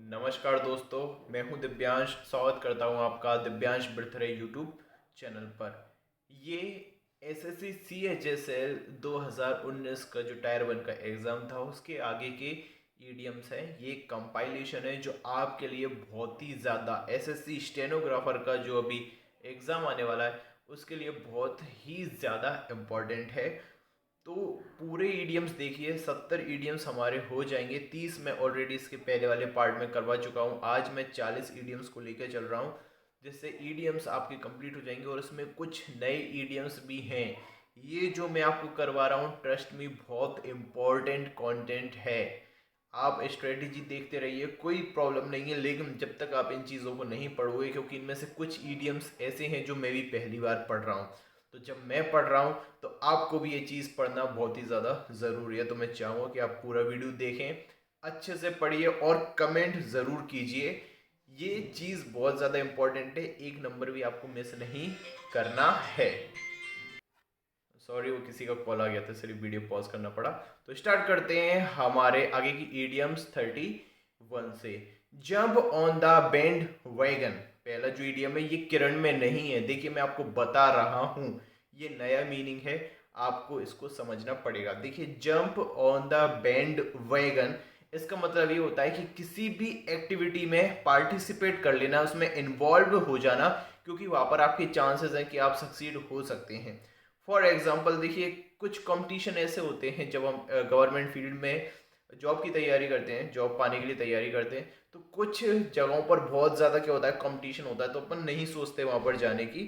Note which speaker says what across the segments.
Speaker 1: नमस्कार दोस्तों, मैं हूं दिव्यांश। स्वागत करता हूं आपका दिव्यांश बर्थडे यूट्यूब चैनल पर। ये एसएससी CHSL 2019 का जो टायर 1 का एग्ज़ाम था उसके आगे के ईडीएम्स हैं। ये कंपाइलेशन है जो आपके लिए बहुत ही ज़्यादा एसएससी स्टेनोग्राफर का जो अभी एग्ज़ाम आने वाला है उसके लिए बहुत ही ज़्यादा इम्पोर्टेंट है। तो पूरे ईडियम्स देखिए, 70 ईडियम्स हमारे हो जाएंगे। 30 मैं ऑलरेडी इसके पहले वाले पार्ट में करवा चुका हूँ। आज मैं 40 ईडियम्स को लेकर चल रहा हूँ, जिससे ईडियम्स आपके कंप्लीट हो जाएंगे। और इसमें कुछ नए ईडियम्स भी हैं। ये जो मैं आपको करवा रहा हूँ, ट्रस्ट मी, बहुत इम्पोर्टेंट कंटेंट है। आप स्ट्रेटेजी देखते रहिए, कोई प्रॉब्लम नहीं है, लेकिन जब तक आप इन चीज़ों को नहीं पढ़ोगे, क्योंकि इनमें से कुछ ईडियम्स ऐसे हैं जो मैं भी पहली बार पढ़ रहा हूँ। तो जब मैं पढ़ रहा हूँ तो आपको भी ये चीज़ पढ़ना बहुत ही ज़्यादा ज़रूरी है। तो मैं चाहूँगा कि आप पूरा वीडियो देखें, अच्छे से पढ़िए और कमेंट ज़रूर कीजिए। ये चीज़ बहुत ज़्यादा इम्पोर्टेंट है, एक नंबर भी आपको मिस नहीं करना है। सॉरी, वो किसी का कॉल आ गया था, सिर्फ वीडियो पॉज करना पड़ा। तो स्टार्ट करते हैं हमारे आगे की ईडियम्स 31 से। Jump on the bend wagon, पहला जो ईडियम है ये किरण में नहीं है। देखिए, मैं आपको बता रहा हूँ, ये नया मीनिंग है, आपको इसको समझना पड़ेगा। देखिए, jump on the bend wagon, इसका मतलब ये होता है कि किसी भी एक्टिविटी में पार्टिसिपेट कर लेना, उसमें इन्वॉल्व हो जाना, क्योंकि वहाँ पर आपके चांसेस हैं कि आप सक्सीड हो सकते हैं। फॉर एग्जाम्पल देखिए, कुछ कंपटीशन ऐसे होते हैं जब हम गवर्नमेंट फील्ड में जॉब की तैयारी करते हैं, जॉब पाने के लिए तैयारी करते हैं, तो कुछ जगहों पर बहुत ज़्यादा क्या होता है, कंपटीशन होता है, तो अपन नहीं सोचते वहाँ पर जाने की।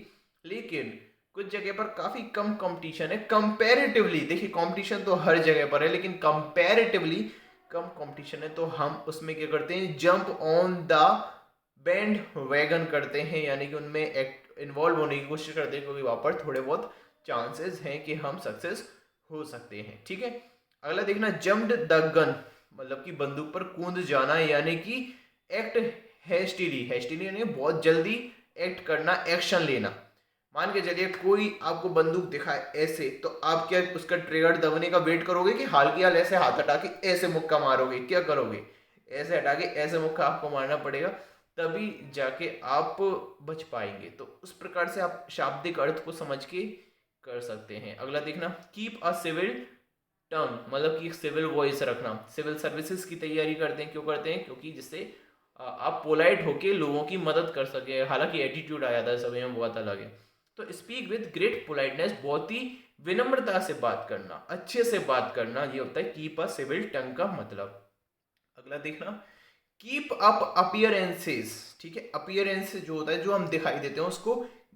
Speaker 1: लेकिन कुछ जगह पर काफ़ी कम कंपटीशन है कंपैरेटिवली। देखिए, कंपटीशन तो हर जगह पर है, लेकिन कंपैरेटिवली कम कंपटीशन है, तो हम उसमें क्या करते हैं, jump on the band wagon करते हैं, यानी कि उनमें इन्वॉल्व होने की कोशिश करते हैं, क्योंकि वहाँ पर थोड़े बहुत चांसेस हैं कि हम सक्सेस हो सकते हैं। ठीक है, अगला देखना, जम्प्ड द गन, मतलब कि बंदूक पर कूद जाना, यानी कि एक्ट हैस्टिली। हैस्टिली यानी बहुत जल्दी एक्ट करना, एक्शन लेना। मान के चलिए कोई आपको बंदूक दिखाए ऐसे, तो आप क्या उसका ट्रिगर दबने का वेट करोगे कि हाल की हाल ऐसे हाथ हटा के ऐसे मुक्का मारोगे? क्या करोगे? ऐसे हटा के ऐसे मुक्का आपको मारना पड़ेगा, तभी जाके आप बच पाएंगे। तो उस प्रकार से आप शाब्दिक अर्थ को समझ के कर सकते हैं। अगला देखना, कीप अ सिविल टंग, मतलब कि सिविल वॉइस रखना। सिविल सर्विसेज की तैयारी करते हैं, क्यों करते हैं? क्योंकि जिससे आप पोलाइट होके लोगों की मदद कर सके। हालांकि एटीट्यूड आ जाता है सभी में, बहुत अलग है। तो स्पीक विद ग्रेट पोलाइटनेस, बहुत ही विनम्रता से बात करना, अच्छे से बात करना, ये होता है कीप अ सिविल टंग का मतलब। अगला देखना, कीप अप अपीयरेंसेस। ठीक है, अपीयरेंस जो होता है, जो हम दिखाई देते हैं, उसको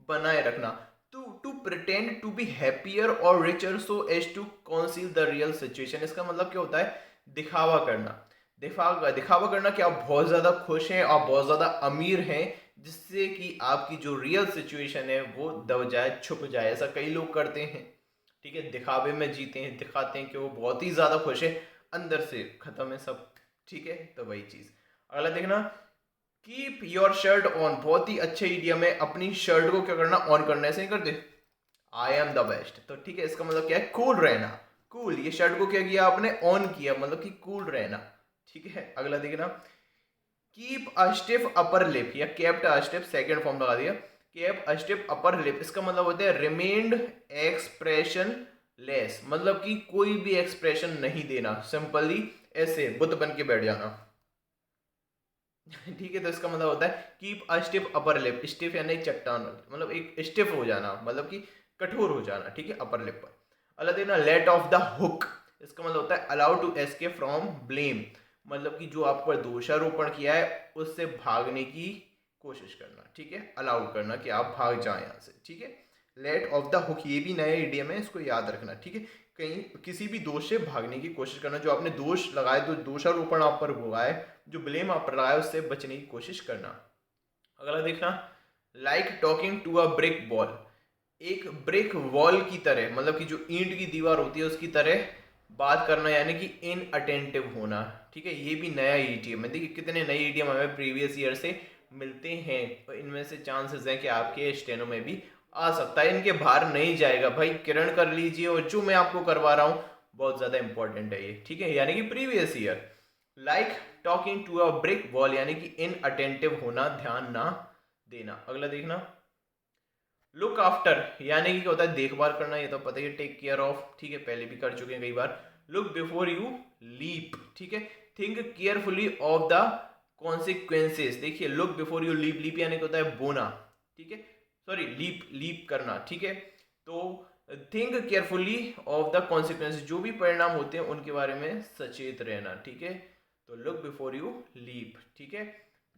Speaker 1: बनाए रखना। To pretend to be happier और richer so as to conceal the real situation. इसका मतलब क्या होता है? दिखावा करना। दिखावा करना कि आप बहुत ज़्यादा खुश हैं, आप बहुत ज़्यादा अमीर हैं, जिससे कि आपकी जो रियल सिचुएशन है वो दब जाए, छुप जाए। ऐसा कई लोग करते हैं। ठीक है, दिखावे में जीते हैं, दिखाते हैं कि वो बहुत ही ज़्यादा खुश है, अंदर से ख़त्म है सब। ठीक है, तो वही चीज़। अगला देखना, कीप योर शर्ट ऑन, बहुत ही अच्छे इडियम है। अपनी शर्ट को क्या करना? ऑन करना। ऐसे नहीं करते, आई एम द बेस्ट। तो ठीक है, इसका मतलब क्या है? कूल रहना। कूल, ये शर्ट को क्या किया आपने? ऑन किया, मतलब कि कूल रहना। ठीक है, अगला देखना, keep a stiff upper lip, या kept a stiff, second form लगा दिया, keep a stiff upper lip. इसका मतलब होता है रिमेन्ड एक्सप्रेशन लेस, मतलब कि कोई भी एक्सप्रेशन नहीं देना, सिंपली ऐसे बुत बन के बैठ जाना। ठीक है, तो इसका मतलब होता है keep a stiff upper lip. Stiff यानी चट्टान, मतलब एक स्टिफ हो जाना, मतलब कि कठोर हो जाना। ठीक है, अपर लिप पर। अगला देखना, लेट ऑफ द हुक। इसका मतलब होता है allow to escape from blame, मतलब कि जो आप पर दोषारोपण किया है उससे भागने की कोशिश करना। ठीक है, अलाउ करना कि आप भाग जाएं यहाँ से। ठीक है, लेट ऑफ द हुक, ये भी नया इडियम है, इसको याद रखना। ठीक है, कहीं किसी भी दोष से भागने की कोशिश करना, जो आपने दोष लगाए, तो दोषारोपण आप पर हुआ है, जो ब्लेम आप पर लगाया, उससे बचने की कोशिश करना। अगला देखना, like talking to a brick wall, एक ब्रिक वॉल की तरह, मतलब कि जो ईंट की दीवार होती है उसकी तरह बात करना, यानी कि इन अटेंटिव होना। ठीक है, ये भी नया ईडीएम है। देखिए कितने नए ईडीएम हमें प्रीवियस ईयर से मिलते हैं, तो इनमें से चांसेस हैं कि आपके स्टेनो में भी आ सकता है। इनके बाहर नहीं जाएगा भाई, किरण कर लीजिए, और जो मैं आपको करवा रहा हूँ बहुत ज़्यादा इंपॉर्टेंट है ये। ठीक है, यानी कि previous year. Like talking to a brick wall, यानी कि इनअटेंटिव होना, ध्यान ना देना। अगला देखना, लुक आफ्टर, यानी कि क्या होता है, देखभाल करना, ये तो पता ही है, टेक केयर ऑफ, ठीक है, पहले भी कर चुके हैं कई बार। लुक बिफोर यू लीप, ठीक है, think carefully of the consequences. देखिए, look before you leap, leap यानी कि होता है बोना, ठीक है, सॉरी लीप, लीप करना, ठीक है। तो think carefully of the consequences, जो भी परिणाम होते हैं उनके बारे में सचेत रहना, ठीक है। तो लुक बिफोर यू लीप, ठीक है।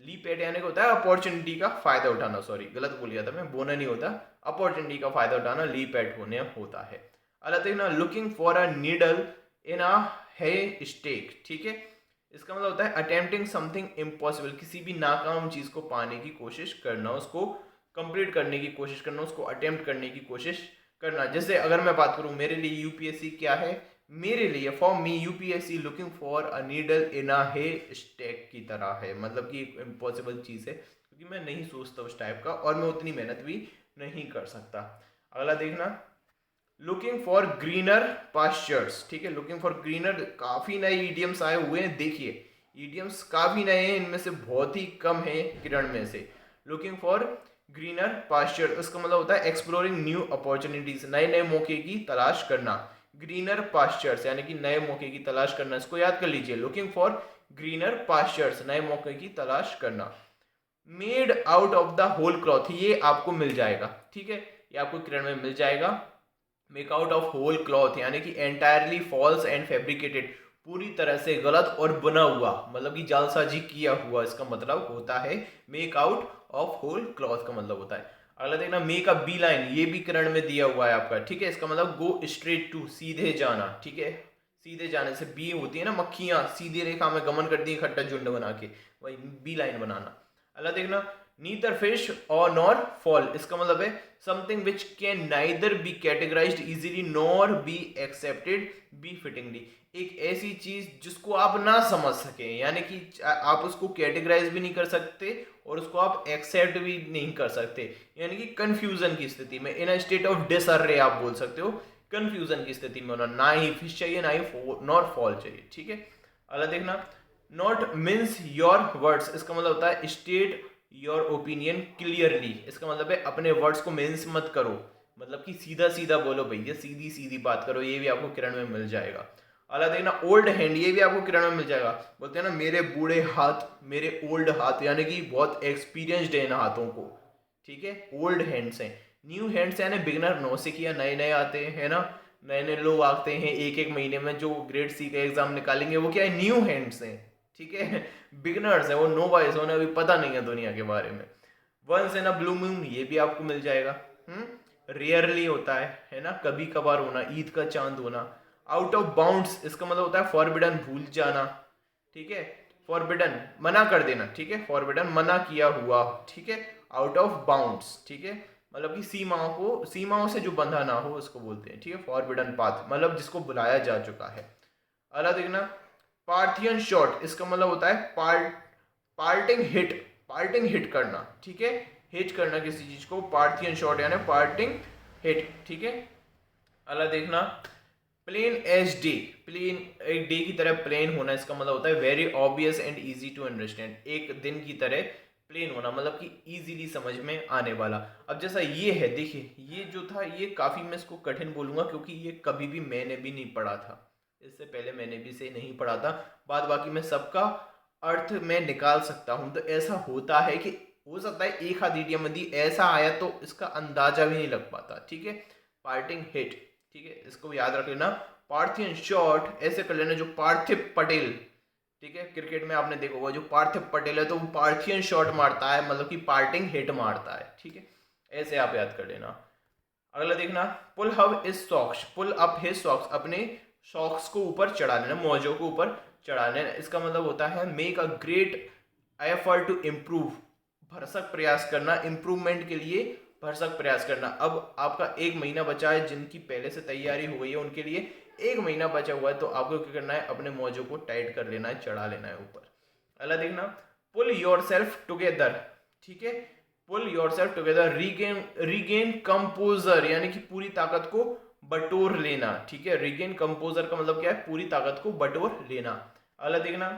Speaker 1: लीप एट यानी कि होता है अपॉर्चुनिटी का फायदा उठाना, सॉरी गलत बोल गया था मैं, बोना नहीं होता, अपॉर्चुनिटी का फायदा उठाना लीप एट होने होता है। अगला देखना, looking for a needle in a hay stack, ठीक है, इसका मतलब होता है अटेम्प्टिंग समथिंग इम्पॉसिबल, किसी भी नाकाम चीज को पाने की कोशिश करना, उसको कंप्लीट करने की कोशिश करना, उसको अटेम्प्ट करने की कोशिश करना। जैसे अगर मैं बात करूं, मेरे लिए यूपीएससी क्या है, मेरे लिए for me UPSC looking for a needle in a haystack की तरह है, मतलब कि एक इम्पॉसिबल चीज़ है, क्योंकि मैं नहीं सोचता उस टाइप का और मैं उतनी मेहनत भी नहीं कर सकता। अगला देखना, लुकिंग फॉर ग्रीनर पास्चर्स, ठीक है, लुकिंग फॉर ग्रीनर, काफ़ी नए ईडियम्स आए हुए हैं, देखिए ईडियम्स काफ़ी नए हैं, इनमें से बहुत ही कम है किरण में से। लुकिंग फॉर ग्रीनर पास्चर, इसका मतलब होता है एक्सप्लोरिंग न्यू अपॉर्चुनिटीज, नए नए मौके की तलाश करना। ग्रीनर पास्चर्स यानी कि नए मौके की तलाश करना, इसको याद कर लीजिए, लुकिंग फॉर ग्रीनर पास्चर्स, नए मौके की तलाश करना। Made out of the whole cloth, ये आपको मिल जाएगा, ठीक है, ये आपको किरण में मिल जाएगा। Make out of whole cloth यानी कि एंटायरली फॉल्स एंड फैब्रिकेटेड, पूरी तरह से गलत और बना हुआ, मतलब कि जालसाजी किया हुआ, इसका मतलब होता है make out of whole cloth का मतलब होता है। अगला देखना, मेक अ बी लाइन, ये भी किरण में दिया हुआ है आपका, ठीक है, इसका मतलब गो स्ट्रेट टू, सीधे जाना, ठीक है, सीधे जाने से, बी होती है ना मक्खियां, सीधी रेखा में गमन करती है इकट्ठा झुंड बना के, वही बी लाइन बनाना। अगला देखना, नीदर फिश और नॉर फॉल, इसका मतलब है something which can neither be categorised easily nor be accepted be fittingly, एक ऐसी चीज जिसको आप ना समझ सके, यानी कि आप उसको कैटेगराइज भी नहीं कर सकते और उसको आप एक्सेप्ट भी नहीं कर सकते, यानी कि कंफ्यूजन की स्थिति में, इन अ स्टेट ऑफ डिसअर्रे आप बोल सकते हो, कंफ्यूजन की स्थिति में होना, ना ही फिश चाहिए ना ही नॉर फॉल चाहिए, ठीक है। अगला देखना, नॉट मीन्स योर वर्ड्स, इसका मतलब होता है स्टेट योर ओपिनियन क्लियरली, इसका मतलब है अपने वर्ड्स को मिन्स मत करो, मतलब कि सीधा सीधा बोलो भैया, सीधी सीधी बात करो, ये भी आपको किरण में मिल जाएगा। अगला देखना, ओल्ड हैंड, ये भी आपको किरण में मिल जाएगा, बोलते हैं ना मेरे बूढ़े हाथ, मेरे ओल्ड हाथ, यानी कि बहुत एक्सपीरियंसड है इन हाथों को, ठीक है, ओल्ड हैंड्स हैं। न्यू हैंड्स यानी बिगनर, नौसिखिया, नए नए आते हैं ना, नए नए लोग आते हैं एक एक महीने में जो ग्रेड सी का एग्जाम निकालेंगे, वो क्या है, न्यू हैंड्स हैं, ठीक है, बिगनर्स है वो, नोवाइस, उन्हें अभी पता नहीं है दुनिया के बारे में। Once in a blue moon, ये भी आपको मिल जाएगा, रेयरली होता है ना, कभी कभार होना, ईद का चांद होना। आउट ऑफ बाउंड्स, इसका मतलब होता है फॉरबिडन, भूल जाना, ठीक है, फॉरबिडन मना कर देना, ठीक है, फॉरबिडन मना किया हुआ, ठीक है, आउट ऑफ बाउंड्स, ठीक है, मतलब कि सीमाओं से जो बंधा ना हो उसको बोलते हैं, ठीक है, फॉरबिडन पाथ, मतलब जिसको बुलाया जा चुका है। अगला देखना, पार्थियन शॉट, इसका मतलब होता है पार्टिंग हिट, पार्टिंग हिट करना, ठीक है, हिट करना किसी चीज को, पार्थियन शॉट यानी पार्टिंग हिट, ठीक है। अगला देखना, प्लेन एज डे, प्लेन एक डे की तरह प्लेन होना, इसका मतलब होता है very obvious and easy to understand, एक दिन की तरह प्लेन होना, मतलब कि इजीली समझ में आने वाला। अब जैसा ये है, देखिए ये जो था ये काफ़ी, मैं इसको कठिन बोलूँगा क्योंकि ये कभी भी मैंने भी नहीं पढ़ा था, इससे पहले मैंने भी इसे नहीं पढ़ा था, बाद बाकी मैं सबका अर्थ में निकाल सकता हूँ। तो ऐसा होता है कि हो सकता है एक आध इडियम यदि ऐसा आया तो इसका अंदाजा भी नहीं लग पाता, ठीक है, पार्टिंग हिट, ठीक है, इसको याद रख लेना। पार्थियन शॉट ऐसे कर लेना, जो पार्थिव पटेल, ठीक है, क्रिकेट में आपने देखा होगा जो पार्थिव पटेल है तो वो पार्थियन शॉट मारता है, मतलब कि पार्टिंग हिट मारता है, ठीक है, ऐसे आप याद कर लेना। अगला देखना, pull his socks, pull up his socks, अपने सॉक्स को ऊपर चढ़ा लेना, मोजों को ऊपर चढ़ा लेना, इसका मतलब होता है make a great effort to improve, भरसक प्रयास करना, इम्प्रूवमेंट के लिए भरसक प्रयास करना। अब आपका एक महीना बचा है, जिनकी पहले से तैयारी हो गई है उनके लिए एक महीना बचा हुआ है, तो आपको क्या करना है, अपने मोजों को टाइट कर लेना है, चढ़ा लेना है ऊपर। अगला देखना, पुल योर सेल्फ टुगेदर, ठीक है, पुल योरसेल्फ टुगेदर, रीगेन कंपोजर यानी कि पूरी ताकत को बटोर लेना, ठीक है, रीगेन कंपोजर का मतलब क्या है, पूरी ताकत को बटोर लेना। अगला देखना,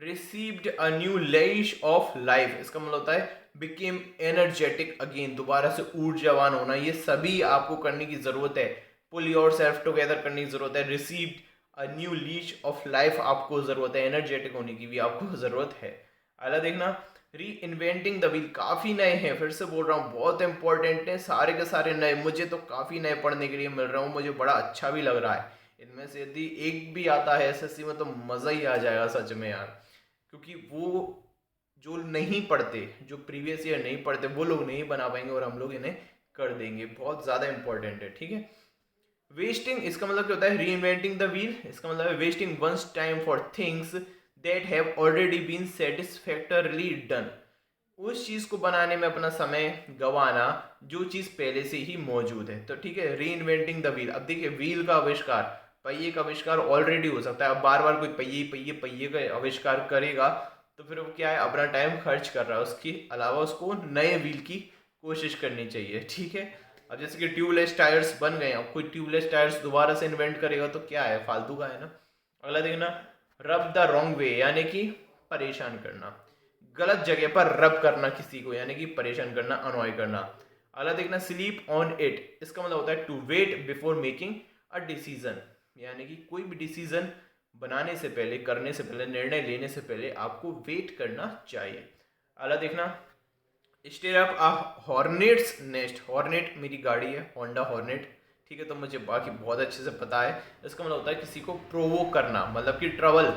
Speaker 1: received a new leash of life, इसका मतलब होता है बिकेम एनर्जेटिक अगेन, दोबारा से ऊर्जावान होना। ये सभी आपको करने की जरूरत है, पुल योर सेल्फ टुगेदर करने की जरूरत है, received a new leash of life आपको जरूरत है, एनर्जेटिक होने की भी आपको जरूरत है। अगला देखना, री इन्वेंटिंग द व्हील, काफी नए हैं, फिर से बोल रहा हूँ बहुत इंपॉर्टेंट है, सारे के सारे नए, मुझे तो काफी नए पढ़ने के लिए मिल रहा हूँ, मुझे बड़ा अच्छा भी लग रहा है। इनमें से यदि एक भी आता है एसएससी में तो मजा ही आ जाएगा सच में यार, क्योंकि वो जो नहीं पढ़ते, जो प्रीवियस ईयर नहीं पढ़ते, वो लोग नहीं बना पाएंगे और हम लोग इन्हें कर देंगे, बहुत ज़्यादा इंपॉर्टेंट है। ठीक है, वेस्टिंग, इसका मतलब क्या होता है, री इन्वेंटिंग द व्हील, इसका मतलब है wasting one's time for things that have already been satisfactorily done, उस चीज़ को बनाने में अपना समय गंवाना जो चीज़ पहले से ही मौजूद है। तो ठीक है, री इन्वेंटिंग द व्हील, अब देखिए व्हील का आविष्कार, पहिए का आविष्कार ऑलरेडी हो सकता है, अब बार बार कोई पहिए पहिए पहिए का आविष्कार करेगा तो फिर वो क्या है, अपना टाइम खर्च कर रहा है, उसके अलावा उसको नए व्हील की कोशिश करनी चाहिए। ठीक है, अब जैसे कि ट्यूबलेस टायर्स बन गए, अब कोई ट्यूबलेस टायर्स दोबारा से इन्वेंट करेगा तो क्या है, फालतू का है ना। अगला देखना, रब द रॉन्ग वे, यानी कि परेशान करना, गलत जगह पर रब करना किसी को, यानी कि परेशान करना, अनॉय करना। अगला देखना, स्लीप ऑन इट, इसका मतलब होता है to wait before making a decision, यानी कि कोई भी डिसीजन बनाने से पहले, करने से पहले, निर्णय लेने से पहले आपको वेट करना चाहिए। अगला देखना, stir up a hornet's nest, hornet मेरी गाड़ी है, होंडा हॉर्नेट। ठीक है, तो मुझे बाकी बहुत अच्छे से पता है, इसका मतलब होता है किसी को प्रोवोक करना, मतलब कि ट्रबल,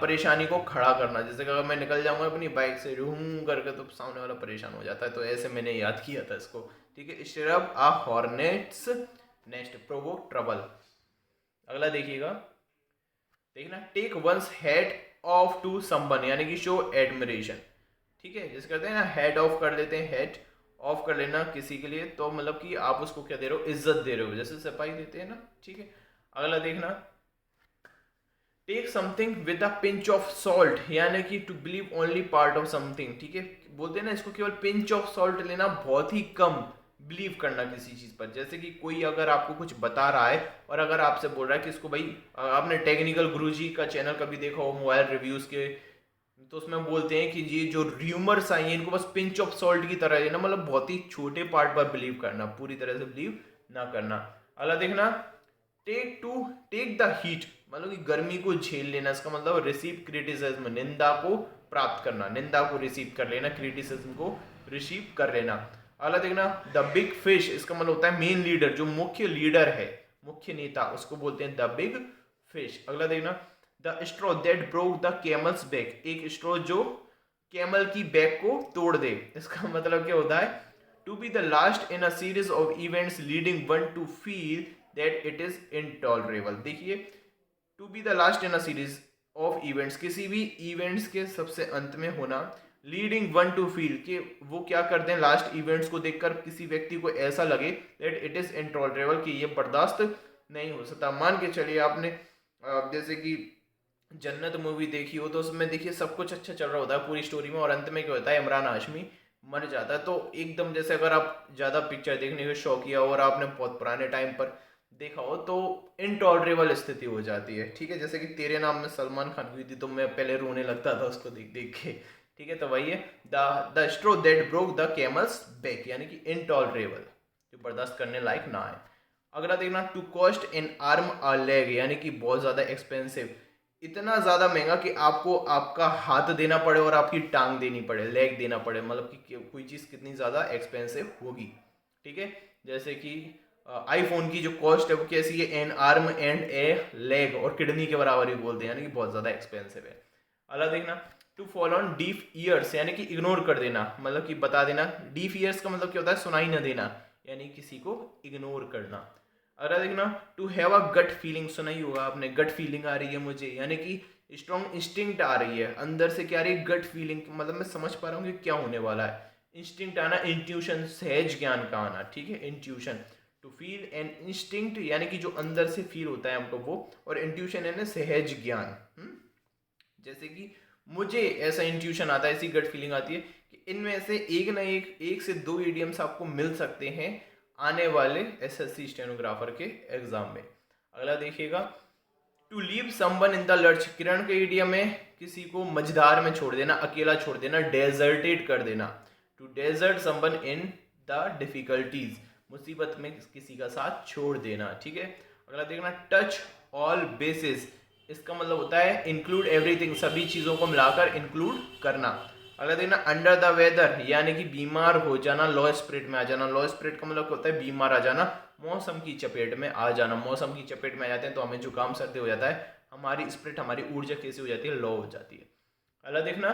Speaker 1: परेशानी को खड़ा करना, जैसे कि अगर मैं निकल जाऊंगा अपनी बाइक से रूम करके तो सामने वाला परेशान हो जाता है, तो ऐसे मैंने याद किया था इसको। ठीक है, stir up a hornet's nest, provoke trouble. अगला देखिएगा, देखना, take one's head off to someone, यानी कि शो एडमिरेशन। ठीक है, जैसे करते हैं ना, हेड ऑफ कर लेते हैं, हेड ऑफ कर लेना किसी के लिए, तो मतलब कि आप उसको क्या दे रहे हो, इज्जत दे रहे हो, जैसे सिपाही देते हैं ना। ठीक है, अगला देखना, take something with a pinch of salt, यानी कि to believe only part of something. ठीक है, बोलते हैं ना इसको केवल पिंच ऑफ सॉल्ट लेना, बहुत ही कम बिलीव करना किसी चीज पर। जैसे कि कोई अगर आपको कुछ बता रहा है और अगर आपसे बोल रहा है कि इसको भाई, आपने टेक्निकल गुरुजी का चैनल कभी देखा हो मोबाइल रिव्यूज के, तो उसमें बोलते हैं कि ये जो र्यूमर्स आई हैं इनको बस पिंच ऑफ सॉल्ट की तरह लेना, मतलब बहुत ही छोटे पार्ट पर बिलीव करना, पूरी तरह से बिलीव ना करना। अगला देखना, टेक द हीट, मतलब कि गर्मी को झेल लेना, इसका मतलब रिसीव क्रिटिसिज्म, निंदा को प्राप्त करना, निंदा को रिसीव कर लेना, क्रिटिसिज्म को रिसीव कर लेना। अगला देखना, द बिग फिश, इसका मतलब होता है मेन लीडर, जो मुख्य लीडर है, मुख्य नेता, उसको बोलते हैं द बिग फिश। अगला देखना, the straw that broke the camel's back, एक स्ट्रॉ जो कैमल की बैक को तोड़ दे, इसका मतलब क्या होता है, to be the last in a series of events leading one to feel that it is intolerable. देखिए, to be the last in a series of events, किसी भी इवेंट्स के सबसे अंत में होना, लीडिंग वन टू फील, कि वो क्या करते हैं, लास्ट इवेंट्स को देखकर किसी व्यक्ति को ऐसा लगे दैट इट इज इनटॉलरेबल, कि ये बर्दाश्त नहीं हो सकता। मान के चलिए आपने जैसे कि जन्नत मूवी देखी हो, तो उसमें देखिए सब कुछ अच्छा चल रहा होता है पूरी स्टोरी में, और अंत में क्या होता है, इमरान हाशमी मर जाता है। तो एकदम जैसे अगर आप ज़्यादा पिक्चर देखने के शौकिया हो और आपने बहुत पुराने टाइम पर देखा हो तो इनटॉलरेबल स्थिति हो जाती है। ठीक है, जैसे कि तेरे नाम में सलमान खान हुई थी, तो मैं पहले रोने लगता था उसको देख देख के। ठीक है, तो वही है, the straw that broke the camel's back, यानी कि इनटॉलरेबल, जो बर्दाश्त करने लायक ना है। अगला देखना, to cost an arm a leg, यानी कि बहुत ज़्यादा एक्सपेंसिव, इतना ज़्यादा महंगा कि आपको आपका हाथ देना पड़े और आपकी टांग देनी पड़े, लेग देना पड़े, मतलब कि कोई चीज़ कितनी ज़्यादा एक्सपेंसिव होगी। ठीक है, जैसे कि आईफोन की जो कॉस्ट है वो कैसी है, N arm and A leg, और किडनी के बराबर ही बोलते हैं, यानी कि बहुत ज़्यादा एक्सपेंसिव है। अगला देखना, to fall on deaf ears, यानी कि इग्नोर कर देना, मतलब कि बता देना, डीफ ईयर्स का मतलब क्या होता है, सुनाई न देना, यानी किसी को इग्नोर करना। अगला देखना, to have a gut feeling, सुना ही होगा आपने, गट फीलिंग आ रही है मुझे, यानी कि स्ट्रॉन्ग इंस्टिंक्ट आ रही है अंदर से, क्या आ रही है, गट फीलिंग, मतलब मैं समझ पा रहा हूँ कि क्या होने वाला है। इंस्टिंक्ट आना, इंट्यूशन, सहज ज्ञान का आना। ठीक है, intuition, to feel an instinct, यानी कि जो अंदर से फील होता है हमको वो, और इंट्यूशन यानी सहज ज्ञान। जैसे कि मुझे ऐसा इंट्यूशन आता है, ऐसी गट फीलिंग आती है कि इनमें से एक से दो ईडियम्स आपको मिल सकते हैं आने वाले एसएससी स्टेनोग्राफर के एग्जाम में। अगला देखिएगा, to leave someone in the lurch, Kiran के इडियम में किसी को मझधार में छोड़ देना, अकेला छोड़ देना, डेजर्टेड कर देना। To desert someone in the difficulties, मुसीबत में किसी का साथ छोड़ देना। ठीक है, अगला देखना टच ऑल बेसिस, इसका मतलब होता है इंक्लूड एवरीथिंग, सभी चीज़ों को मिलाकर इंक्लूड करना। अगला देखना अंडर द वेदर, यानी कि बीमार हो जाना, लो स्पिरिट में आ जाना। लो स्पिरिट का मतलब होता है बीमार आ जाना, मौसम की चपेट में आ जाना। मौसम की चपेट में आ जाते हैं तो हमें जुकाम सर्दी हो जाता है, हमारी स्पिरिट, हमारी ऊर्जा कैसी हो जाती है, लो हो जाती है। अगला देखना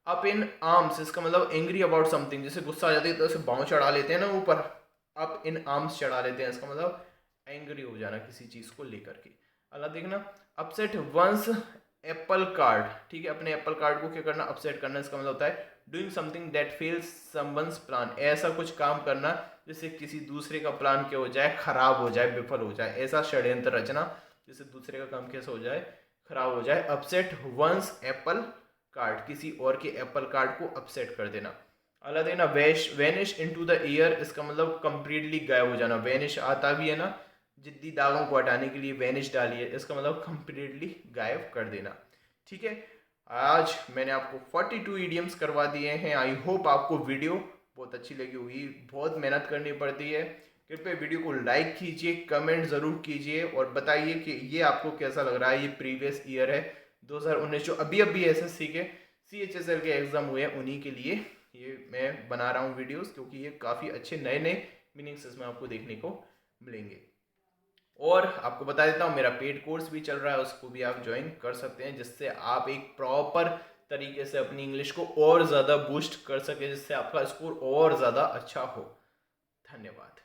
Speaker 1: अप इन आर्म्स, इसका मतलब एंग्री अबाउट समथिंग, जैसे गुस्सा आ जाती है तो ऐसे बाँव चढ़ा लेते हैं ना ऊपर, अप इन आर्म्स चढ़ा लेते हैं, इसका मतलब एंग्री हो जाना किसी चीज़ को लेकर के। अगला देखना अपसेट वंस एप्पल कार्ड, ठीक है, अपने एप्पल कार्ड को क्या करना, अपसेट करना, इसका मतलब होता है doing something that fails someone's plan, ऐसा कुछ काम करना जिससे किसी दूसरे का प्लान क्या हो जाए, खराब हो जाए, विफल हो जाए, ऐसा षड्यंत्र रचना जिससे दूसरे का काम कैसा हो जाए, खराब हो जाए। अपसेट वंस एप्पल कार्ड, किसी और के एप्पल कार्ड को अपसेट कर देना। अगला देखना वेनिश इनटू द एयर, इसका मतलब कंप्लीटली गायब हो जाना। वेनिश आता भी है ना, जिद्दी दागों को हटाने के लिए वेनिश डाली है, इसका मतलब कंप्लीटली गायब कर देना। ठीक है, आज मैंने आपको 42 इडियम्स करवा दिए हैं। आई होप आपको वीडियो बहुत अच्छी लगी होगी। बहुत मेहनत करनी पड़ती है। कृपया वीडियो को लाइक कीजिए, कमेंट ज़रूर कीजिए और बताइए कि ये आपको कैसा लग रहा है। ये प्रीवियस ईयर है 2019, जो अभी अभी एसएससी के CHSL के एग्ज़ाम हुए हैं, उन्हीं के लिए ये मैं बना रहा हूँ वीडियोस, क्योंकि ये काफ़ी अच्छे नए नए मीनिंग्स इसमें आपको देखने को मिलेंगे। और आपको बता देता हूँ मेरा पेड कोर्स भी चल रहा है, उसको भी आप ज्वाइन कर सकते हैं, जिससे आप एक प्रॉपर तरीके से अपनी इंग्लिश को और ज़्यादा बूस्ट कर सके, जिससे आपका स्कोर और ज़्यादा अच्छा हो। धन्यवाद।